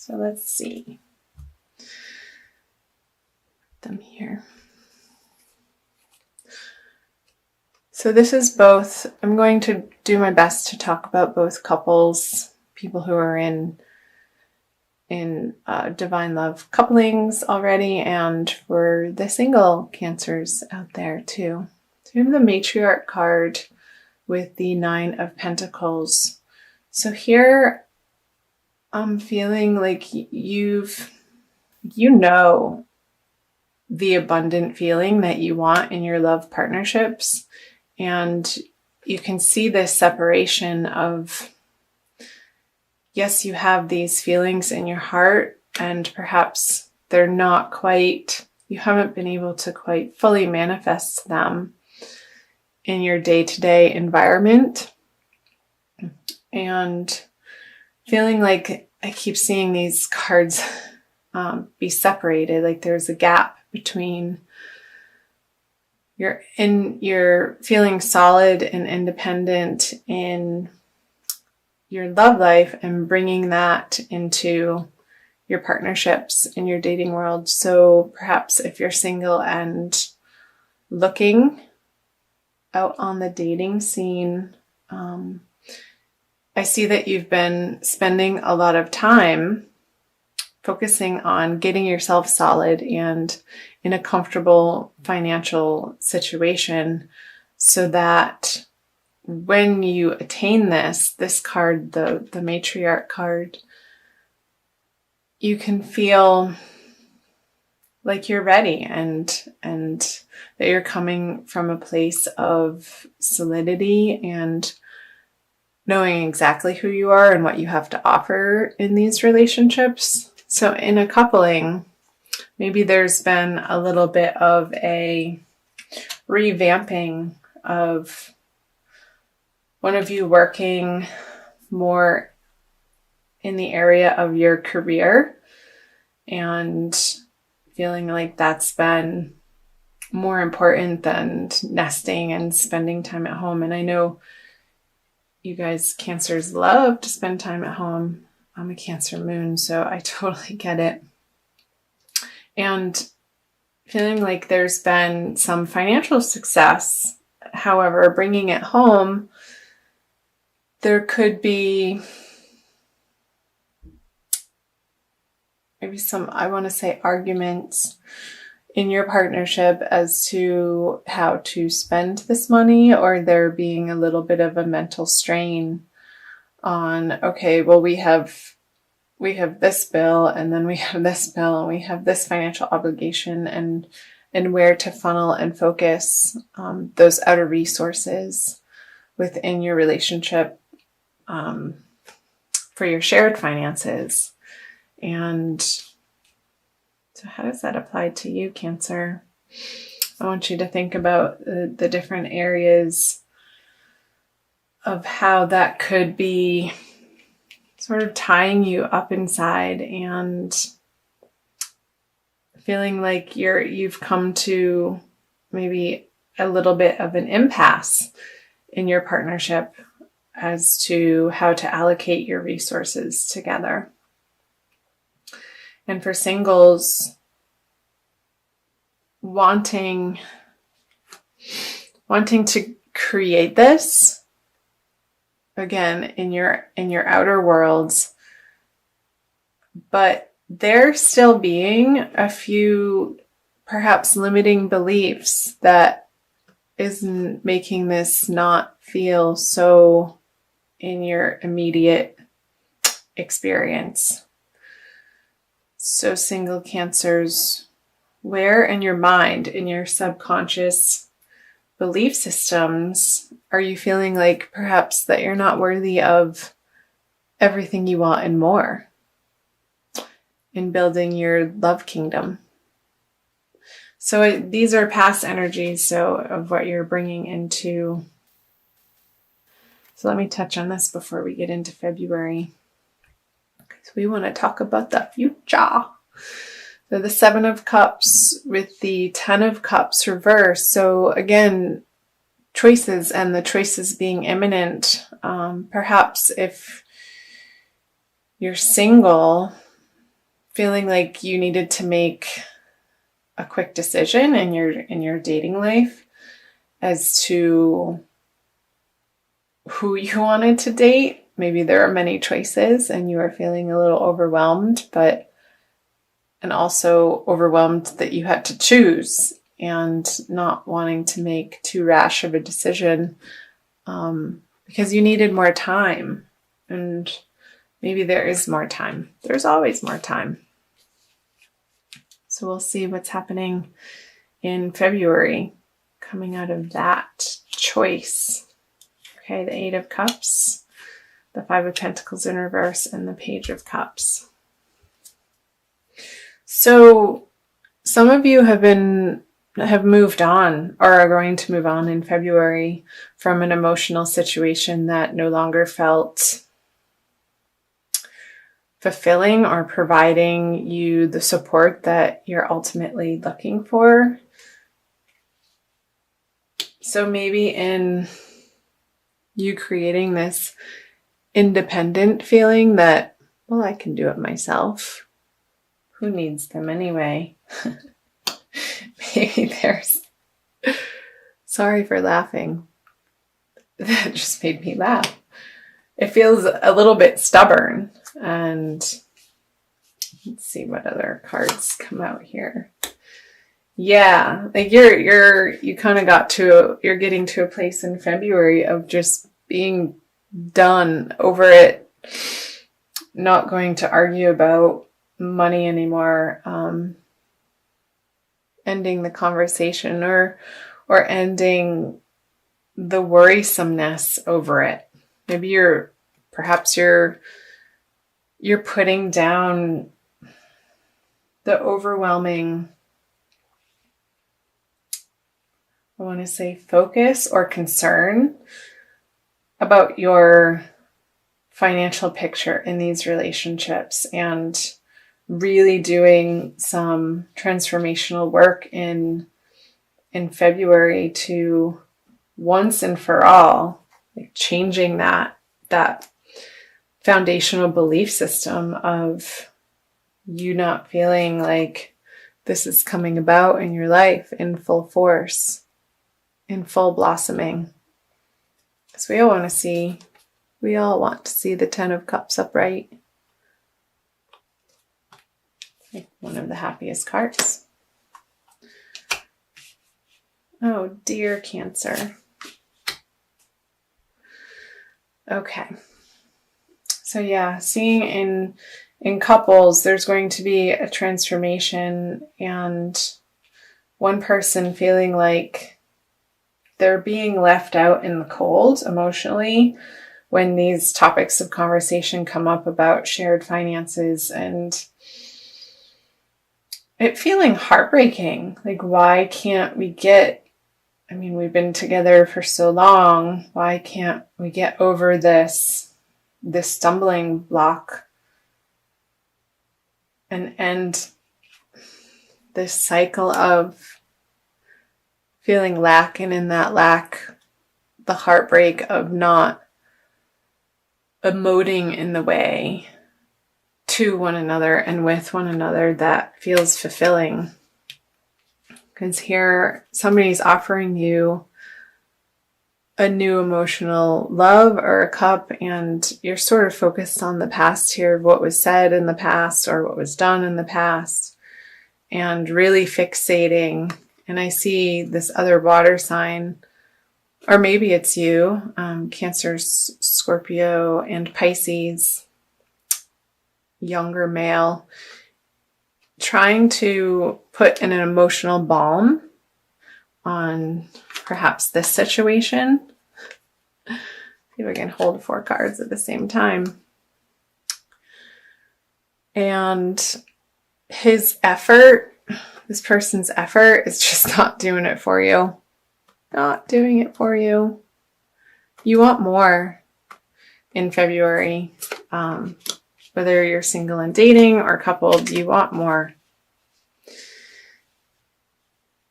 So let's see them here. So this is both, I'm going to do my best to talk about both couples, people who are in divine love couplings already, and for the single Cancers out there too. So we have the Matriarch card with the Nine of Pentacles. So here I'm feeling like you know the abundant feeling that you want in your love partnerships, and you can see this separation of, yes, you have these feelings in your heart, and perhaps they're not quite, you haven't been able to quite fully manifest them in your day-to-day environment. And feeling like I keep seeing these cards be separated, like there's a gap between you're feeling solid and independent in your love life and bringing that into your partnerships in your dating world. So perhaps if you're single and looking out on the dating scene, I see that you've been spending a lot of time focusing on getting yourself solid and in a comfortable financial situation, so that when you attain this card, the Matriarch card, you can feel like you're ready and that you're coming from a place of solidity and knowing exactly who you are and what you have to offer in these relationships. So in a coupling, maybe there's been a little bit of a revamping of one of you working more in the area of your career and feeling like that's been more important than nesting and spending time at home. And I know you guys Cancers love to spend time at home. I'm a Cancer moon, so I totally get it. And feeling like there's been some financial success. However, bringing it home, there could be maybe some, I want to say, arguments in your partnership as to how to spend this money, or there being a little bit of a mental strain on, okay, well, we have this bill, and then we have this bill, and we have this financial obligation, and where to funnel and focus those outer resources within your relationship for your shared finances. And so how does that apply to you, Cancer? I want you to think about the different areas of how that could be sort of tying you up inside and feeling like you've come to maybe a little bit of an impasse in your partnership as to how to allocate your resources together. And for singles, wanting to create this again in your outer worlds, but there still being a few perhaps limiting beliefs that is making this not feel so in your immediate experience. So single Cancers, where in your mind, in your subconscious belief systems, are you feeling like perhaps that you're not worthy of everything you want and more in building your love kingdom? So these are past energies, so of what you're bringing into. So let me touch on this before we get into February. So we want to talk about the future. So the Seven of Cups with the Ten of Cups reversed. So again, choices, and the choices being imminent. Perhaps if you're single, feeling like you needed to make a quick decision in your dating life as to who you wanted to date. Maybe there are many choices and you are feeling a little overwhelmed, and also overwhelmed that you had to choose and not wanting to make too rash of a decision because you needed more time. And maybe there is more time. There's always more time. So we'll see what's happening in February coming out of that choice. Okay, the Eight of Cups, the Five of Pentacles in reverse, and the Page of Cups. So some of you have moved on or are going to move on in February from an emotional situation that no longer felt fulfilling or providing you the support that you're ultimately looking for. So maybe in you creating this independent feeling that, well, I can do it myself. Who needs them anyway? Maybe there's... Sorry for laughing. That just made me laugh. It feels a little bit stubborn. And let's see what other cards come out here. Yeah, like you kind of you're getting to a place in February of just being done over it, not going to argue about money anymore, ending the conversation or ending the worrisomeness over it. Maybe you're putting down the overwhelming, I want to say, focus or concern about your financial picture in these relationships and really doing some transformational work in February to once and for all, like changing that foundational belief system of you not feeling like this is coming about in your life in full force, in full blossoming. Because we all want to see the Ten of Cups upright. Like one of the happiest cards. Oh, dear Cancer. Okay. So yeah, seeing in couples, there's going to be a transformation and one person feeling like they're being left out in the cold emotionally when these topics of conversation come up about shared finances, and it feeling heartbreaking. Like, why can't we we've been together for so long. Why can't we get over this stumbling block and end this cycle of feeling lack, and in that lack, the heartbreak of not emoting in the way to one another and with one another that feels fulfilling. Because here, somebody's offering you a new emotional love or a cup, and you're sort of focused on the past here, what was said in the past or what was done in the past, and really fixating. And I see this other water sign, or maybe it's you, Cancer, Scorpio, and Pisces, younger male, trying to put in an emotional balm on perhaps this situation. See if I can hold 4 cards at the same time. And this person's effort is just not doing it for you. Not doing it for you. You want more in February. Whether you're single and dating or coupled, you want more.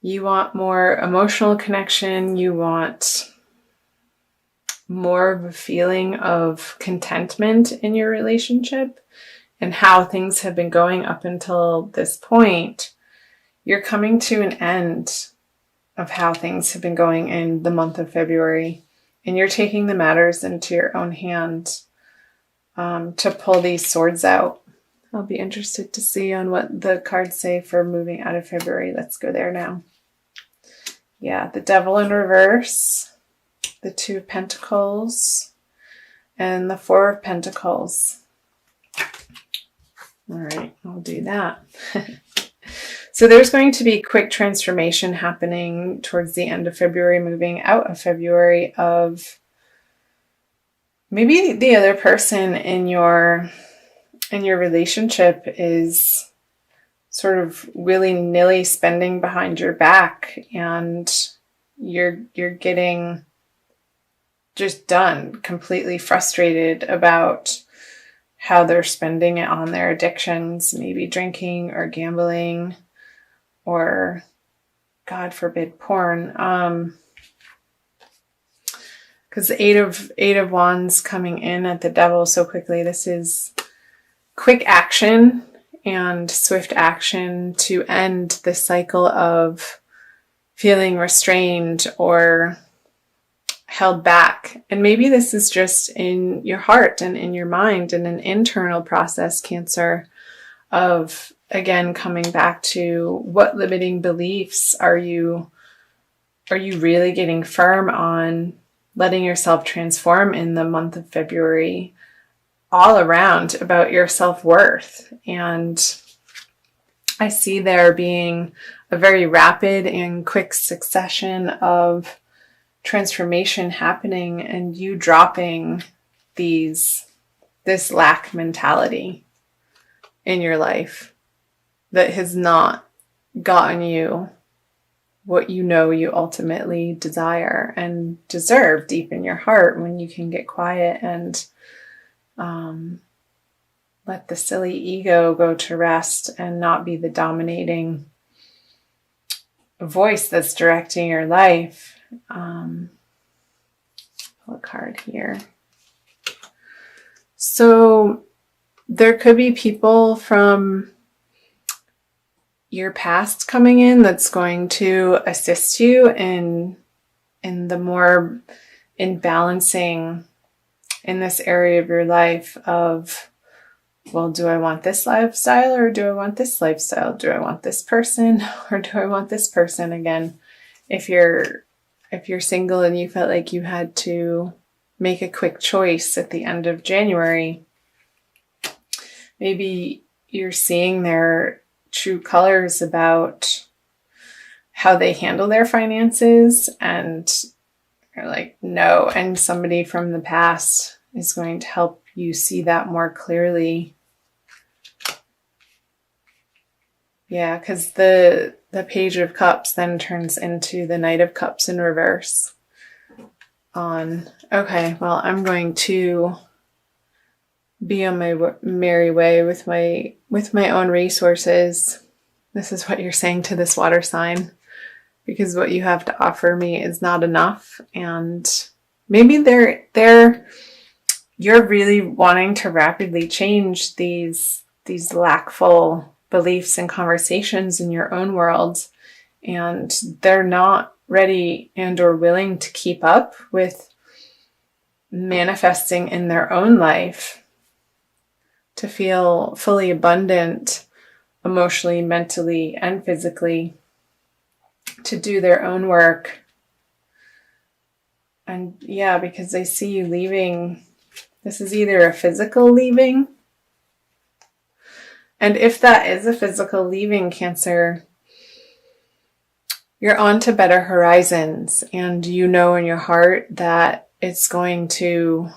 You want more emotional connection. You want more of a feeling of contentment in your relationship. and how things have been going up until this point, you're coming to an end of how things have been going in the month of February, and you're taking the matters into your own hand to pull these swords out. I'll be interested to see on what the cards say for moving out of February. Let's go there now. Yeah, the Devil in reverse, the Two of Pentacles, and the Four of Pentacles. All right, I'll do that. So there's going to be quick transformation happening towards the end of February, moving out of February, of maybe the other person in your relationship is sort of willy-nilly spending behind your back, and you're getting just done, completely frustrated about how they're spending it on their addictions, maybe drinking or gambling, or God forbid, porn. Because the Eight of Wands coming in at the Devil so quickly. This is quick action and swift action to end the cycle of feeling restrained or held back. And maybe this is just in your heart and in your mind, and an internal process, Cancer, of again coming back to what limiting beliefs are you really getting firm on letting yourself transform in the month of February, all around about your self-worth. And I see there being a very rapid and quick succession of transformation happening, and you dropping this lack mentality in your life that has not gotten you what you know you ultimately desire and deserve deep in your heart, when you can get quiet and let the silly ego go to rest and not be the dominating voice that's directing your life. Pull a card here. So there could be people from your past coming in that's going to assist you in balancing in this area of your life of, well, do I want this lifestyle or do I want this lifestyle? Do I want this person or do I want this person? Again, if you're single and you felt like you had to make a quick choice at the end of January, maybe you're seeing their true colors about how they handle their finances, and you're like, no. And somebody from the past is going to help you see that more clearly. Yeah, because the Page of Cups then turns into the Knight of Cups in reverse. Okay, well, I'm going to be on my merry way with my own resources. This is what you're saying to this water sign, because what you have to offer me is not enough. And maybe you're really wanting to rapidly change these lackful beliefs and conversations in your own world, and they're not ready and or willing to keep up with manifesting in their own life to feel fully abundant emotionally, mentally, and physically, to do their own work. And yeah, because I see you leaving. This is either a physical leaving, and if that is a physical leaving, Cancer, you're on to better horizons, and you know in your heart that it's going to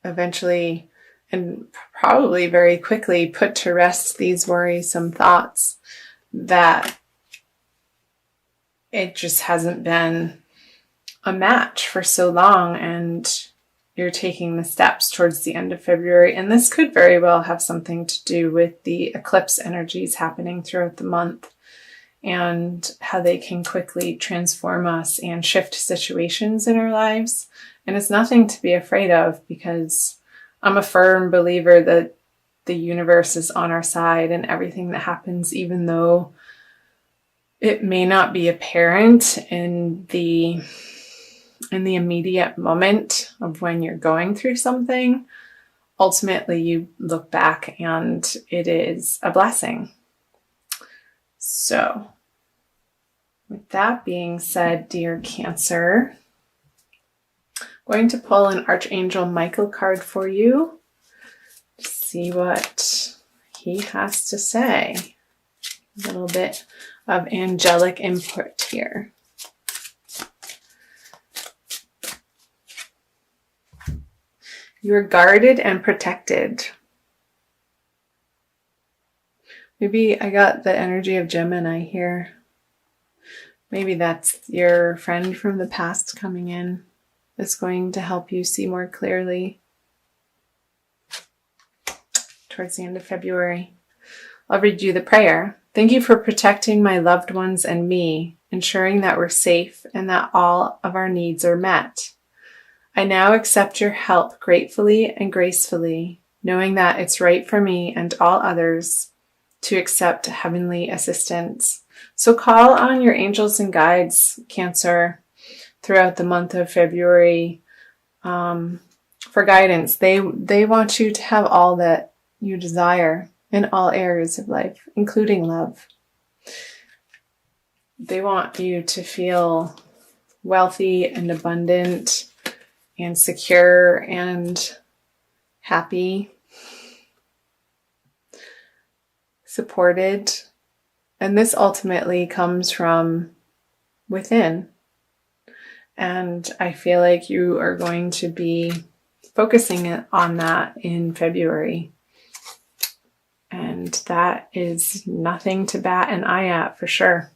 eventually and probably very quickly put to rest these worrisome thoughts that it just hasn't been a match for so long, and you're taking the steps towards the end of February. And this could very well have something to do with the eclipse energies happening throughout the month, and how they can quickly transform us and shift situations in our lives. And it's nothing to be afraid of, because I'm a firm believer that the universe is on our side, and everything that happens, even though it may not be apparent in the immediate moment of when you're going through something, ultimately you look back and it is a blessing. So, with that being said, dear Cancer, I'm going to pull an Archangel Michael card for you to see what he has to say. A little bit of angelic input here. You are guarded and protected. Maybe I got the energy of Gemini here. Maybe that's your friend from the past coming in. That's going to help you see more clearly towards the end of February. I'll read you the prayer. Thank you for protecting my loved ones and me, ensuring that we're safe and that all of our needs are met. I now accept your help gratefully and gracefully, knowing that it's right for me and all others to accept heavenly assistance. So call on your angels and guides, Cancer, throughout the month of February for guidance. They want you to have all that you desire in all areas of life, including love. They want you to feel wealthy and abundant and secure and happy, supported. And this ultimately comes from within. And I feel like you are going to be focusing on that in February. And that is nothing to bat an eye at for sure.